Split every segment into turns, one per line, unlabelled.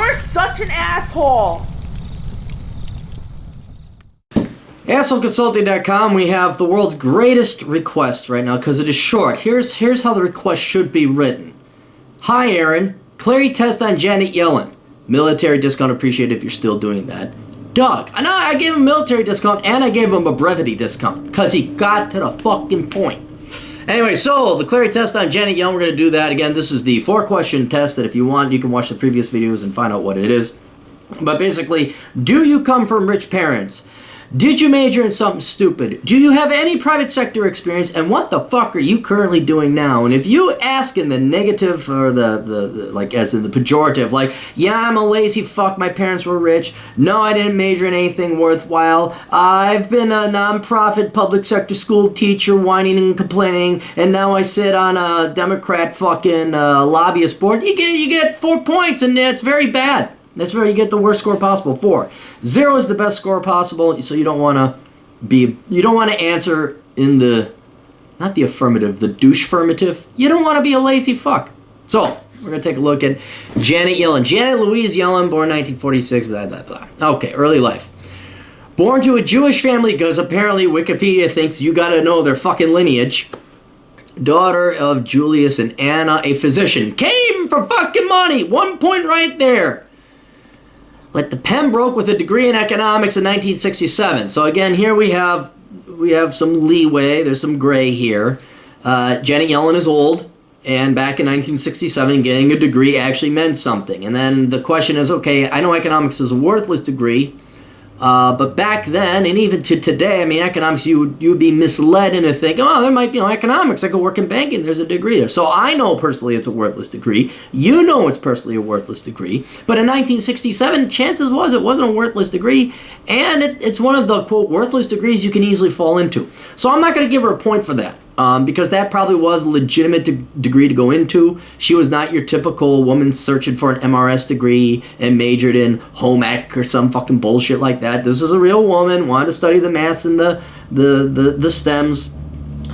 You're such an asshole.
AssholeConsulting.com, we have the world's greatest request right now because it is short. Here's how the request should be written. Hi, Aaron. Clarey test on Janet Yellen. Military discount appreciated if you're still doing that. Doug. I know I gave him a military discount and I gave him a brevity discount because he got to the fucking point. Anyway, so the Clarey test on Janet Yellen, we're going to do that. Again, this is the 4-question test that if you want, you can watch the previous videos and find out what it is. But basically, do you come from rich parents? Did you major in something stupid? Do you have any private sector experience? And what the fuck are you currently doing now? And if you ask in the negative or the like as in the pejorative, like, yeah, I'm a lazy fuck, my parents were rich. No, I didn't major in anything worthwhile. I've been a non-profit public sector school teacher whining and complaining, and now I sit on a Democrat fucking lobbyist board. You get 4 points, and it's very bad. That's where you get the worst score possible. 4. 0 is the best score possible, so you don't want to answer in the, not the affirmative, the douche-firmative. You don't want to be a lazy fuck. So, we're going to take a look at Janet Yellen. Janet Louise Yellen, born 1946, blah, blah, blah. Okay, early life. Born to a Jewish family, because apparently Wikipedia thinks you got to know their fucking lineage. Daughter of Julius and Anna, a physician. Came for fucking money. 1 point right there. Like the pen broke with a degree in economics in 1967. So again, here we have some leeway. There's some gray here. Janet Yellen is old, and back in 1967, getting a degree actually meant something. And then the question is, okay, I know economics is a worthless degree, but back then, and even to today, I mean, economics, you would be misled into thinking, oh, there might be economics. I could work in banking. There's a degree there. So I know personally it's a worthless degree. You know it's personally a worthless degree. But in 1967, chances was it wasn't a worthless degree, and it's one of the, quote, worthless degrees you can easily fall into. So I'm not going to give her a point for that. Because that probably was a legitimate degree to go into. She was not your typical woman searching for an MRS degree and majored in home ec or some fucking bullshit like that. This is a real woman, wanted to study the maths and the STEMs,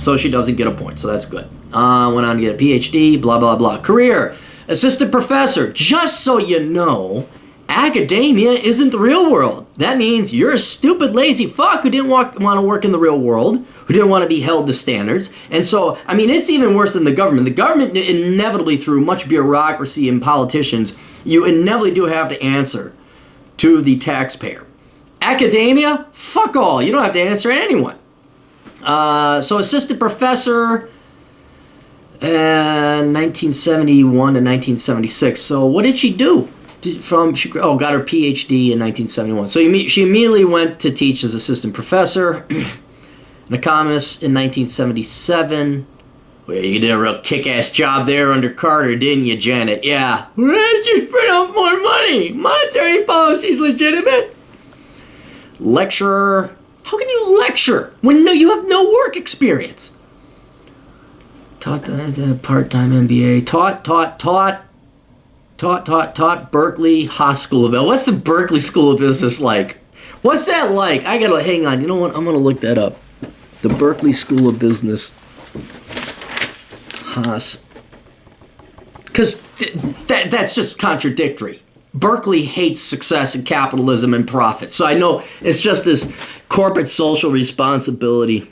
so she doesn't get a point, so that's good. Went on to get a PhD, blah, blah, blah. Career, assistant professor. Just so you know, academia isn't the real world. That means you're a stupid, lazy fuck who didn't want to work in the real world, who didn't want to be held to standards. And so, I mean, it's even worse than the government. The government inevitably, through much bureaucracy and politicians, you inevitably do have to answer to the taxpayer. Academia? Fuck all. You don't have to answer to anyone. So assistant professor, 1971 to 1976. So what did she do? Got her PhD in 1971. So she immediately went to teach as assistant professor, an economist in 1977. Well, you did a real kick-ass job there under Carter, didn't you, Janet? Yeah. Let's just print out more money. Monetary policy's legitimate. Lecturer. How can you lecture when you have no work experience? Taught part-time MBA. Taught Berkeley Haas School of Business. What's the Berkeley School of Business like? What's that like? I gotta hang on. You know what? I'm gonna look that up. The Berkeley School of Business. Haas. Because that's just contradictory. Berkeley hates success and capitalism and profit. So I know it's just this corporate social responsibility.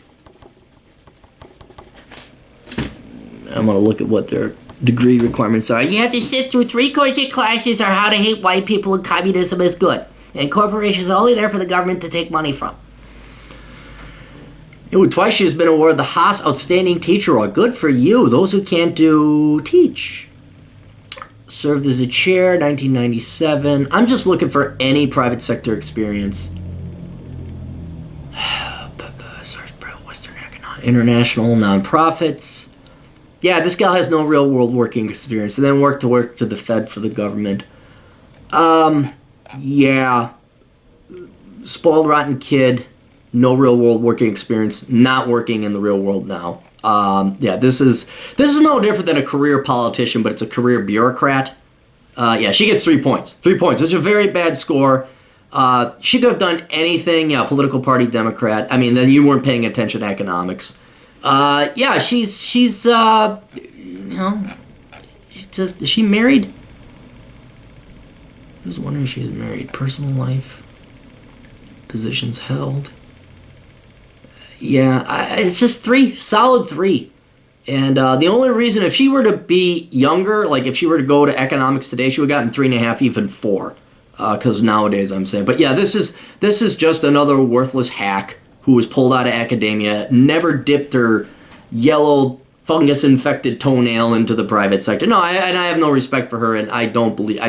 I'm gonna look at what their degree requirements are. You have to sit through 3 course classes on how to hate white people and communism is good. And corporations are only there for the government to take money from. Twice she has been awarded the Haas Outstanding Teacher Award. Good for you. Those who can't teach. Served as a chair, 1997. I'm just looking for any private sector experience. Western Economic. International nonprofits. Yeah, this gal has no real world working experience, and then worked to the Fed for the government. Yeah. Spoiled, rotten kid, no real world working experience, not working in the real world now. Yeah, this is no different than a career politician, but it's a career bureaucrat. Yeah, she gets 3 points. 3 points. It's a very bad score. She could have done anything. Yeah, political party Democrat. I mean, then you weren't paying attention to economics. Yeah, she's is she married? Just wondering if she's married. Personal life. Positions held. Yeah, it's just 3. Solid 3. And the only reason, if she were to be younger, like if she were to go to economics today, she would have gotten 3.5, even 4. Because nowadays I'm saying. But yeah, this is just another worthless hack who was pulled out of academia, never dipped her yellow fungus-infected toenail into the private sector. No, I have no respect for her, and I don't believe...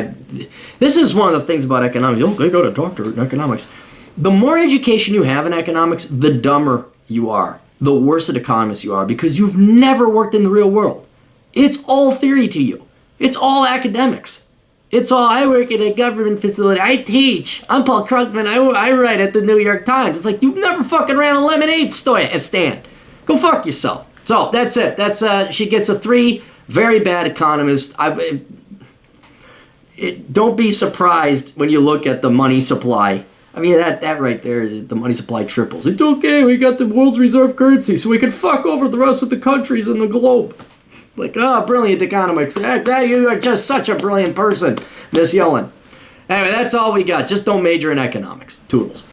This is one of the things about economics. Oh, they got a doctorate in economics. The more education you have in economics, the dumber you are. The worse an economist you are, because you've never worked in the real world. It's all theory to you. It's all academics. It's all, I work in a government facility. I teach. I'm Paul Krugman. I write at the New York Times. It's like, you've never fucking ran a lemonade stand. Go fuck yourself. So, that's it. She gets a 3. Very bad economist. Don't be surprised when you look at the money supply. I mean, that right there, is the money supply triples. It's okay, we got the world's reserve currency, so we can fuck over the rest of the countries in the globe. Like, brilliant economics. You are just such a brilliant person, Miss Yellen. Anyway, that's all we got. Just don't major in economics. Toodles.